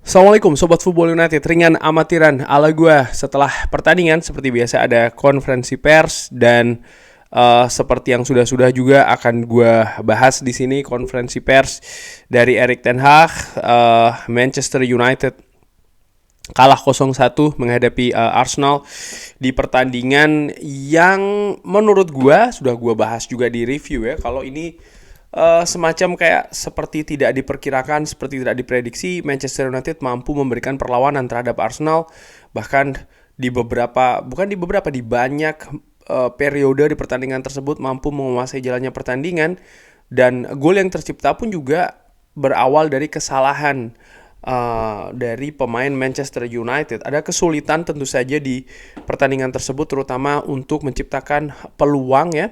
Assalamualaikum Sobat Football United, ringan amatiran ala gue. Setelah pertandingan seperti biasa ada konferensi pers dan seperti yang sudah juga akan gue bahas di sini konferensi pers dari Erik ten Hag. Manchester United kalah 0-1 menghadapi Arsenal di pertandingan yang menurut gue sudah gue bahas juga di review ya. Kalau ini semacam kayak seperti tidak diperkirakan, seperti tidak diprediksi, Manchester United mampu memberikan perlawanan terhadap Arsenal. Bahkan di banyak periode di pertandingan tersebut mampu menguasai jalannya pertandingan. Dan gol yang tercipta pun juga berawal dari kesalahan dari pemain Manchester United. Ada kesulitan tentu saja di pertandingan tersebut, terutama untuk menciptakan peluang ya,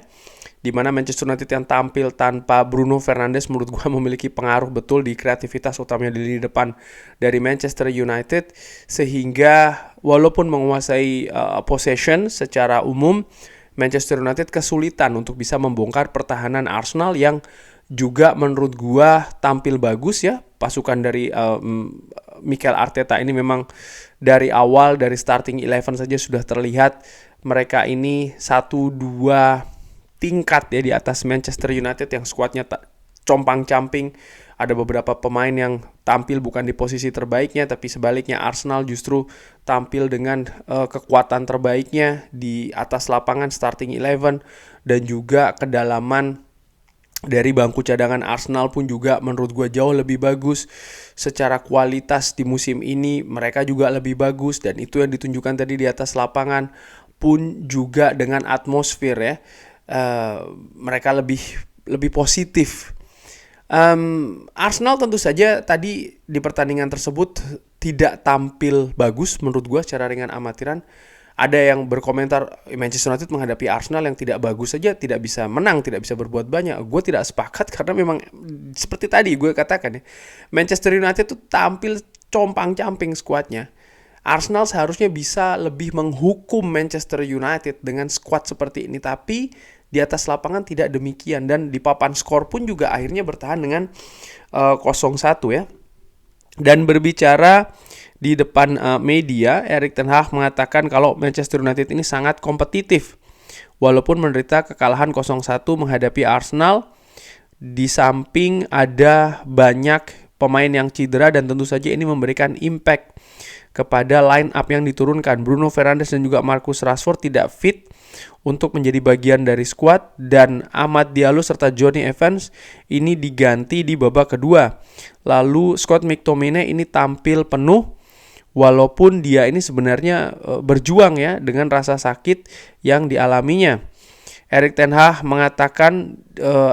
di mana Manchester United yang tampil tanpa Bruno Fernandes menurut gue memiliki pengaruh betul di kreativitas utamanya di lini depan dari Manchester United, sehingga walaupun menguasai possession secara umum, Manchester United kesulitan untuk bisa membongkar pertahanan Arsenal yang juga menurut gue tampil bagus ya. Pasukan dari Mikel Arteta ini memang dari awal, dari starting 11 saja sudah terlihat mereka ini 1-2 tingkat ya di atas Manchester United yang skuadnya compang-camping. Ada beberapa pemain yang tampil bukan di posisi terbaiknya, tapi sebaliknya Arsenal justru tampil dengan kekuatan terbaiknya di atas lapangan starting 11, dan juga kedalaman dari bangku cadangan Arsenal pun juga menurut gue jauh lebih bagus. Secara kualitas di musim ini mereka juga lebih bagus, dan itu yang ditunjukkan tadi di atas lapangan pun juga dengan atmosfer ya. Mereka lebih positif. Arsenal tentu saja tadi di pertandingan tersebut tidak tampil bagus menurut gue secara ringan amatiran. Ada yang berkomentar Manchester United menghadapi Arsenal yang tidak bagus saja tidak bisa menang, tidak bisa berbuat banyak. Gue tidak sepakat karena memang seperti tadi gue katakan ya, Manchester United tuh tampil compang-camping skuadnya. Arsenal seharusnya bisa lebih menghukum Manchester United dengan skuad seperti ini, tapi di atas lapangan tidak demikian, dan di papan skor pun juga akhirnya bertahan dengan 0-1 ya. Dan berbicara di depan media, Erik ten Hag mengatakan kalau Manchester United ini sangat kompetitif walaupun menderita kekalahan 0-1 menghadapi Arsenal. Di samping ada banyak pemain yang cedera, dan tentu saja ini memberikan impact kepada line up yang diturunkan. Bruno Fernandes dan juga Marcus Rashford tidak fit untuk menjadi bagian dari skuad, dan Amad Diallo serta Johnny Evans ini diganti di babak kedua. Lalu Scott McTominay ini tampil penuh walaupun dia ini sebenarnya berjuang ya dengan rasa sakit yang dialaminya. Erik ten Hag mengatakan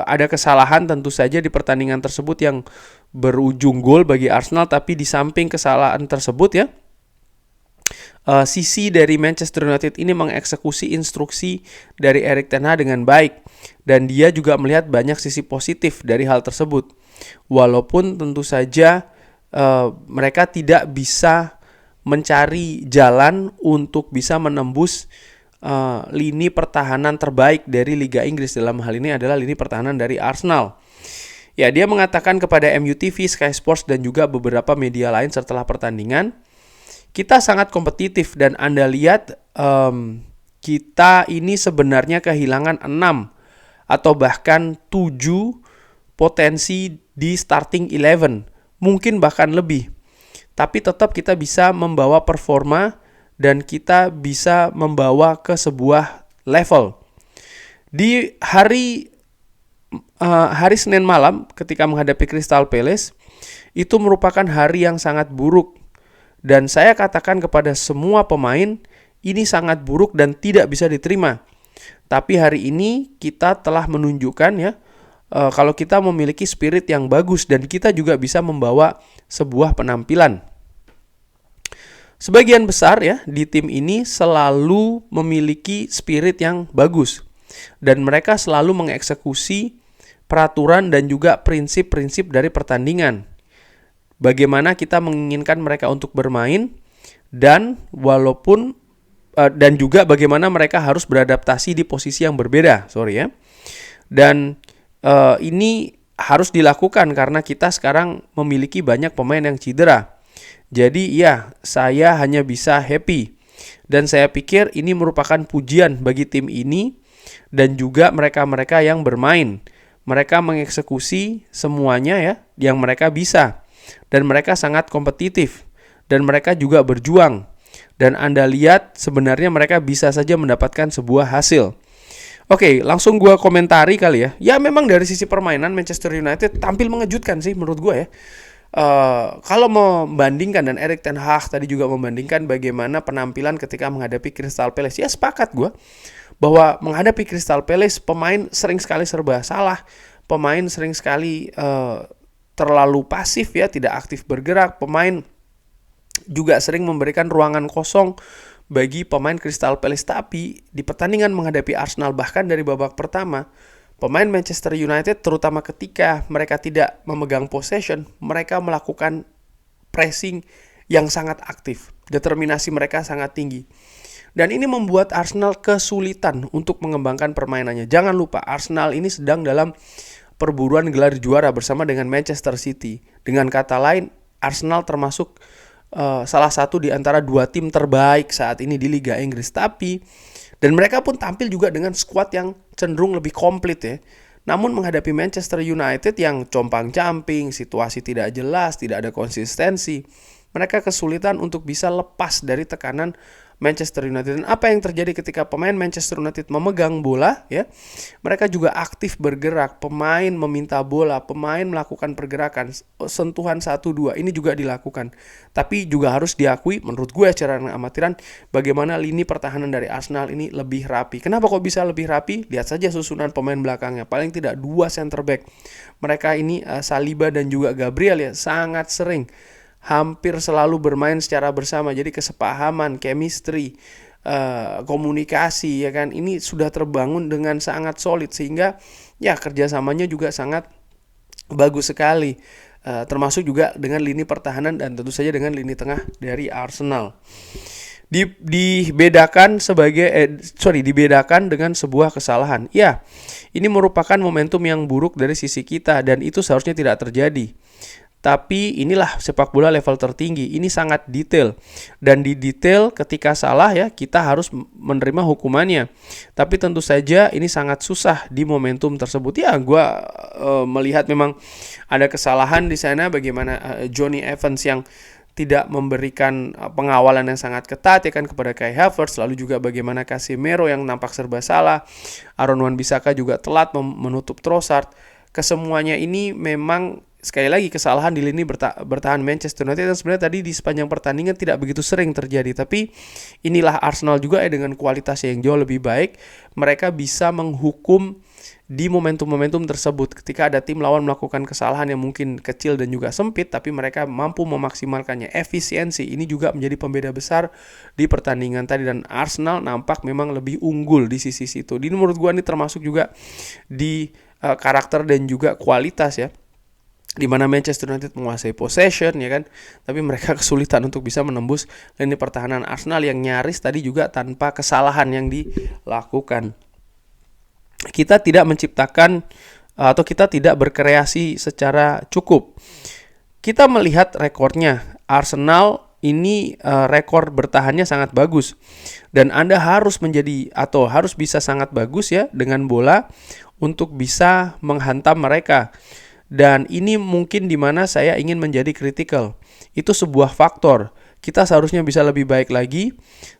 ada kesalahan tentu saja di pertandingan tersebut yang berujung gol bagi Arsenal, tapi di samping kesalahan tersebut ya, sisi dari Manchester United ini mengeksekusi instruksi dari Erik ten Hag dengan baik, dan dia juga melihat banyak sisi positif dari hal tersebut. Walaupun tentu saja mereka tidak bisa mencari jalan untuk bisa menembus lini pertahanan terbaik dari Liga Inggris, dalam hal ini adalah lini pertahanan dari Arsenal. Ya, dia mengatakan kepada MUTV, Sky Sports dan juga beberapa media lain setelah pertandingan, kita sangat kompetitif dan Anda lihat kita ini sebenarnya kehilangan 6 atau bahkan 7 potensi di starting 11, mungkin bahkan lebih. Tapi tetap kita bisa membawa performa dan kita bisa membawa ke sebuah level. Di hari Senin malam ketika menghadapi Crystal Palace, itu merupakan hari yang sangat buruk. Dan saya katakan kepada semua pemain, ini sangat buruk dan tidak bisa diterima. Tapi hari ini kita telah menunjukkan ya, kalau kita memiliki spirit yang bagus dan kita juga bisa membawa sebuah penampilan. Sebagian besar ya di tim ini selalu memiliki spirit yang bagus, dan mereka selalu mengeksekusi peraturan dan juga prinsip-prinsip dari pertandingan. Bagaimana kita menginginkan mereka untuk bermain, dan dan juga bagaimana mereka harus beradaptasi di posisi yang berbeda, Dan ini harus dilakukan karena kita sekarang memiliki banyak pemain yang cedera. Jadi ya, saya hanya bisa happy. Dan saya pikir ini merupakan pujian bagi tim ini dan juga mereka-mereka yang bermain. Mereka mengeksekusi semuanya ya yang mereka bisa. Dan mereka sangat kompetitif. Dan mereka juga berjuang. Dan Anda lihat sebenarnya mereka bisa saja mendapatkan sebuah hasil. Oke, langsung gue komentari kali ya. Ya memang dari sisi permainan Manchester United tampil mengejutkan sih menurut gue ya. Kalau membandingkan, dan Erik ten Hag tadi juga membandingkan bagaimana penampilan ketika menghadapi Crystal Palace. Ya sepakat gue bahwa menghadapi Crystal Palace pemain sering sekali serba salah. Pemain sering sekali terlalu pasif ya, tidak aktif bergerak. Pemain juga sering memberikan ruangan kosong bagi pemain Crystal Palace. Tapi di pertandingan menghadapi Arsenal, bahkan dari babak pertama, pemain Manchester United terutama ketika mereka tidak memegang possession, mereka melakukan pressing yang sangat aktif. Determinasi mereka sangat tinggi. Dan ini membuat Arsenal kesulitan untuk mengembangkan permainannya. Jangan lupa, Arsenal ini sedang dalam perburuan gelar juara bersama dengan Manchester City. Dengan kata lain, Arsenal termasuk salah satu di antara dua tim terbaik saat ini di Liga Inggris. Dan mereka pun tampil juga dengan skuad yang cenderung lebih komplit ya. Namun menghadapi Manchester United yang compang-camping, situasi tidak jelas, tidak ada konsistensi, mereka kesulitan untuk bisa lepas dari tekanan Manchester United. Dan apa yang terjadi ketika pemain Manchester United memegang bola ya, mereka juga aktif bergerak, pemain meminta bola, pemain melakukan pergerakan, sentuhan 1-2 ini juga dilakukan. Tapi juga harus diakui menurut gue secara amatiran bagaimana lini pertahanan dari Arsenal ini lebih rapi. Kenapa kok bisa lebih rapi? Lihat saja susunan pemain belakangnya. Paling tidak 2 center back. Mereka ini Saliba dan juga Gabriel ya, sangat sering hampir selalu bermain secara bersama. Jadi kesepahaman, chemistry, komunikasi ya kan, ini sudah terbangun dengan sangat solid sehingga ya kerjasamanya juga sangat bagus sekali. Termasuk juga dengan lini pertahanan dan tentu saja dengan lini tengah dari Arsenal. Dibedakan dengan sebuah kesalahan. Ya, ini merupakan momentum yang buruk dari sisi kita dan itu seharusnya tidak terjadi. Tapi inilah sepak bola level tertinggi. Ini sangat detail. Dan di detail ketika salah ya kita harus menerima hukumannya. Tapi tentu saja ini sangat susah di momentum tersebut. Ya gue melihat memang ada kesalahan di sana. Bagaimana Johnny Evans yang tidak memberikan pengawalan yang sangat ketat ya kan kepada Kai Havertz. Lalu juga bagaimana Casemiro yang nampak serba salah. Aaron Wan-Bissaka juga telat menutup Trossard. Kesemuanya ini memang sekali lagi kesalahan di lini bertahan Manchester United dan sebenarnya tadi di sepanjang pertandingan tidak begitu sering terjadi. Tapi inilah Arsenal juga dengan kualitas yang jauh lebih baik. Mereka bisa menghukum di momentum-momentum tersebut. Ketika ada tim lawan melakukan kesalahan yang mungkin kecil dan juga sempit, tapi mereka mampu memaksimalkannya. Efisiensi ini juga menjadi pembeda besar di pertandingan tadi. Dan Arsenal nampak memang lebih unggul di sisi situ. Ini menurut gue ini termasuk juga di karakter dan juga kualitas ya, di mana Manchester United menguasai possession ya kan, tapi mereka kesulitan untuk bisa menembus lini pertahanan Arsenal yang nyaris tadi juga tanpa kesalahan yang dilakukan. Kita tidak menciptakan atau kita tidak berkreasi secara cukup. Kita melihat rekornya Arsenal ini rekor bertahannya sangat bagus dan Anda harus menjadi atau harus bisa sangat bagus ya dengan bola untuk bisa menghantam mereka. Dan ini mungkin di mana saya ingin menjadi kritikal. Itu sebuah faktor. Kita seharusnya bisa lebih baik lagi.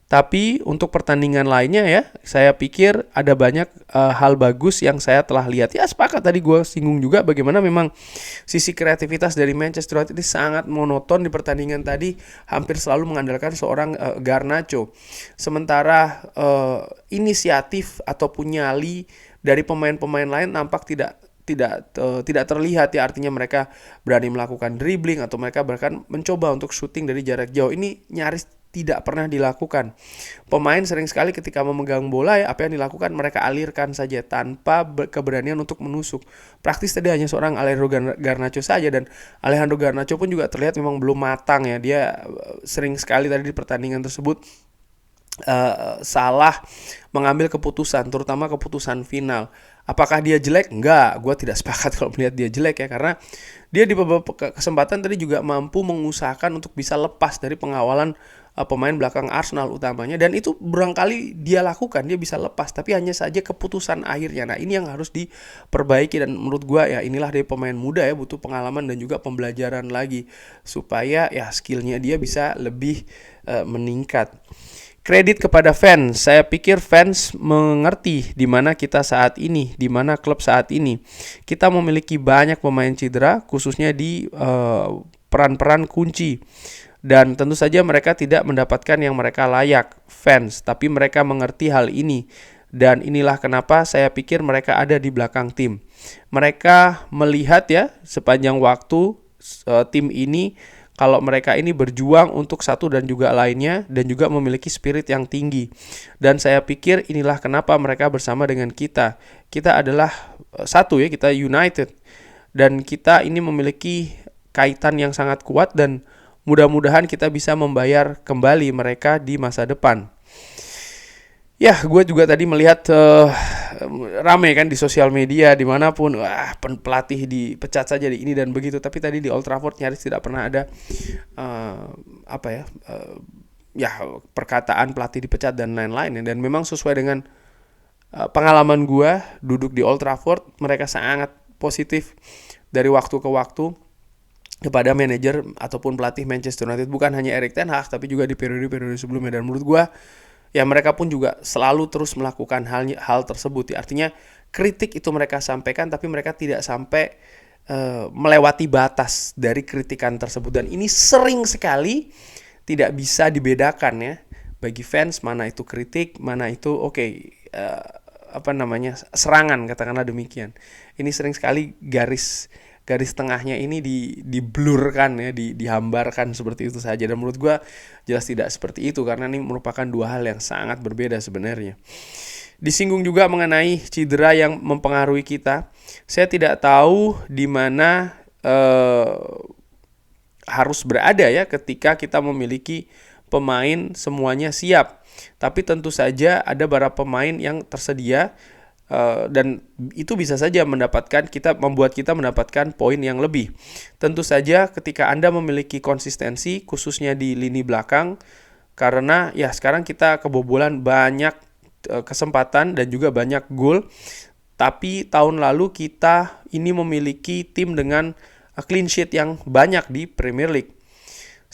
Tapi untuk pertandingan lainnya ya, saya pikir ada banyak hal bagus yang saya telah lihat. Ya sepakat tadi gue singgung juga bagaimana memang sisi kreativitas dari Manchester United ini sangat monoton di pertandingan tadi. Hampir selalu mengandalkan seorang Garnacho. Sementara inisiatif ataupun nyali dari pemain-pemain lain nampak tidak terlihat ya, artinya mereka berani melakukan dribbling atau mereka bahkan mencoba untuk shooting dari jarak jauh. Ini nyaris tidak pernah dilakukan. Pemain sering sekali ketika memegang bola ya apa yang dilakukan mereka alirkan saja tanpa keberanian untuk menusuk. Praktis tadi hanya seorang Alejandro Garnacho saja dan Alejandro Garnacho pun juga terlihat memang belum matang ya. Dia sering sekali tadi di pertandingan tersebut salah mengambil keputusan, terutama keputusan final. Apakah dia jelek? Enggak, gue tidak sepakat kalau melihat dia jelek ya, karena dia di beberapa kesempatan tadi juga mampu mengusahakan untuk bisa lepas dari pengawalan pemain belakang Arsenal utamanya, dan itu berangkali dia lakukan, dia bisa lepas, tapi hanya saja keputusan akhirnya. Nah, ini yang harus diperbaiki, dan menurut gue ya inilah dari pemain muda ya, butuh pengalaman dan juga pembelajaran lagi supaya ya skillnya dia bisa lebih meningkat. Kredit kepada fans. Saya pikir fans mengerti di mana kita saat ini, di mana klub saat ini. Kita memiliki banyak pemain cedera, khususnya di peran-peran kunci. Dan tentu saja mereka tidak mendapatkan yang mereka layak, fans. Tapi mereka mengerti hal ini. Dan inilah kenapa saya pikir mereka ada di belakang tim. Mereka melihat ya sepanjang waktu tim ini, kalau mereka ini berjuang untuk satu dan juga lainnya, dan juga memiliki spirit yang tinggi. Dan saya pikir inilah kenapa mereka bersama dengan kita. Kita adalah satu ya, kita united. Dan kita ini memiliki kaitan yang sangat kuat, dan mudah-mudahan kita bisa membayar kembali mereka di masa depan. Ya, gue juga tadi melihat rame kan di sosial media dimanapun, pelatih dipecat saja di ini dan begitu. Tapi tadi di Old Trafford nyaris tidak pernah ada perkataan pelatih dipecat dan lain-lain. Dan memang sesuai dengan pengalaman gue duduk di Old Trafford, mereka sangat positif dari waktu ke waktu kepada manajer ataupun pelatih Manchester United. Bukan hanya Erik ten Hag, tapi juga di periode-periode sebelumnya. Dan menurut gue ya mereka pun juga selalu terus melakukan hal tersebut. Artinya kritik itu mereka sampaikan, tapi mereka tidak sampai melewati batas dari kritikan tersebut. Dan ini sering sekali tidak bisa dibedakan ya bagi fans, mana itu kritik, mana itu serangan, katakanlah demikian. Ini sering sekali garis tengahnya ini diblurkan ya, dihambarkan seperti itu saja. Dan menurut gue jelas tidak seperti itu, karena ini merupakan dua hal yang sangat berbeda sebenarnya. Disinggung juga mengenai cedera yang mempengaruhi kita. Saya tidak tahu di mana harus berada ya ketika kita memiliki pemain semuanya siap. Tapi tentu saja ada beberapa pemain yang tersedia, dan itu bisa saja membuat kita mendapatkan poin yang lebih. Tentu saja ketika Anda memiliki konsistensi khususnya di lini belakang, karena ya sekarang kita kebobolan banyak kesempatan dan juga banyak gol. Tapi tahun lalu kita ini memiliki tim dengan clean sheet yang banyak di Premier League.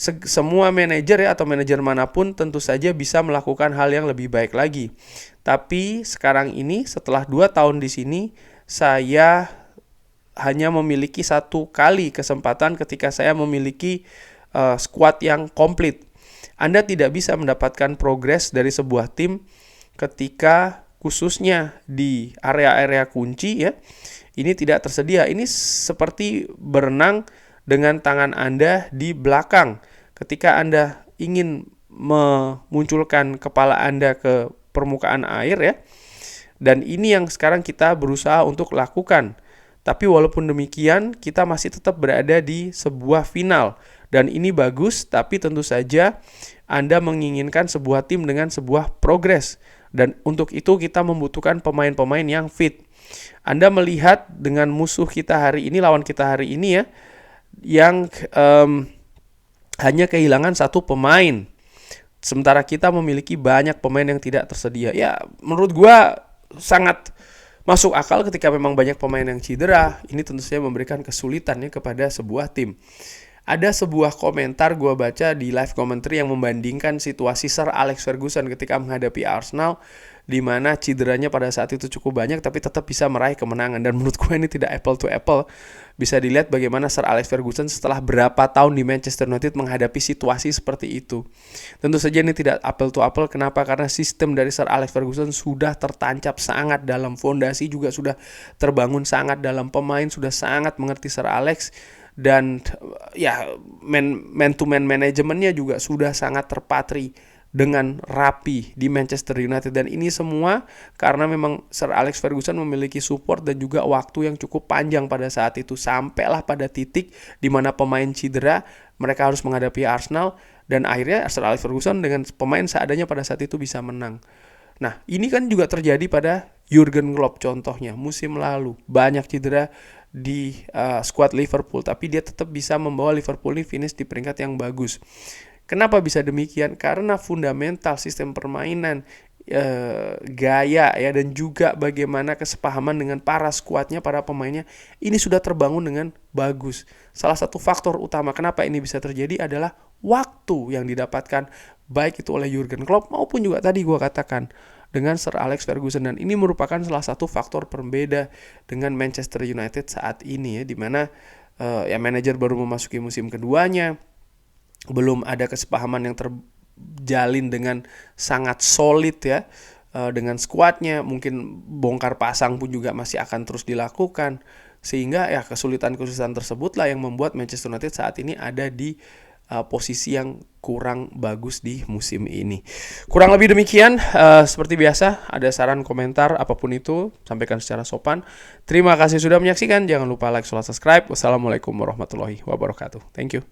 Semua manajer ya, atau manajer manapun tentu saja bisa melakukan hal yang lebih baik lagi. Tapi sekarang ini setelah 2 tahun di sini, saya hanya memiliki 1 kali kesempatan ketika saya memiliki squad yang komplit. Anda tidak bisa mendapatkan progres dari sebuah tim ketika khususnya di area-area kunci ya, ini tidak tersedia. Ini seperti berenang dengan tangan Anda di belakang. Ketika Anda ingin memunculkan kepala Anda ke permukaan air ya. Dan ini yang sekarang kita berusaha untuk lakukan. Tapi walaupun demikian, kita masih tetap berada di sebuah final. Dan ini bagus, tapi tentu saja Anda menginginkan sebuah tim dengan sebuah progres. Dan untuk itu kita membutuhkan pemain-pemain yang fit. Anda melihat dengan musuh kita hari ini, lawan kita hari ini ya, yang hanya kehilangan 1 pemain. Sementara kita memiliki banyak pemain yang tidak tersedia. Ya, menurut gua sangat masuk akal ketika memang banyak pemain yang cedera. Ini tentu saja memberikan kesulitan ya kepada sebuah tim. Ada sebuah komentar gue baca di live commentary yang membandingkan situasi Sir Alex Ferguson ketika menghadapi Arsenal, di mana cederanya pada saat itu cukup banyak tapi tetap bisa meraih kemenangan. Dan menurut gue ini tidak apple to apple. Bisa dilihat bagaimana Sir Alex Ferguson setelah berapa tahun di Manchester United menghadapi situasi seperti itu. Tentu saja ini tidak apple to apple. Kenapa? Karena sistem dari Sir Alex Ferguson sudah tertancap sangat dalam, fondasi juga sudah terbangun sangat dalam, pemain sudah sangat mengerti Sir Alex. Dan ya man to man manajemennya juga sudah sangat terpatri dengan rapi di Manchester United. Dan ini semua karena memang Sir Alex Ferguson memiliki support dan juga waktu yang cukup panjang pada saat itu. Sampailah pada titik di mana pemain cedera, mereka harus menghadapi Arsenal, dan akhirnya Sir Alex Ferguson dengan pemain seadanya pada saat itu bisa menang. Nah, ini kan juga terjadi pada Jurgen Klopp contohnya, musim lalu banyak cedera di skuad Liverpool, tapi dia tetap bisa membawa Liverpool ini finish di peringkat yang bagus. Kenapa bisa demikian? Karena fundamental sistem permainan, gaya ya, dan juga bagaimana kesepahaman dengan para skuadnya, para pemainnya ini sudah terbangun dengan bagus. Salah satu faktor utama kenapa ini bisa terjadi adalah waktu yang didapatkan baik itu oleh Jurgen Klopp maupun juga tadi gue katakan dengan Sir Alex Ferguson, dan ini merupakan salah satu faktor pembeda dengan Manchester United saat ini ya, dimana ya manajer baru memasuki musim keduanya, belum ada kesepahaman yang terjalin dengan sangat solid ya dengan skuadnya. Mungkin bongkar pasang pun juga masih akan terus dilakukan, sehingga ya kesulitan-kesulitan tersebutlah yang membuat Manchester United saat ini ada di posisi yang kurang bagus di musim ini. Kurang lebih demikian. Seperti biasa, ada saran, komentar, apapun itu sampaikan secara sopan. Terima kasih sudah menyaksikan. Jangan lupa like, subscribe. Wassalamualaikum warahmatullahi wabarakatuh. Thank you.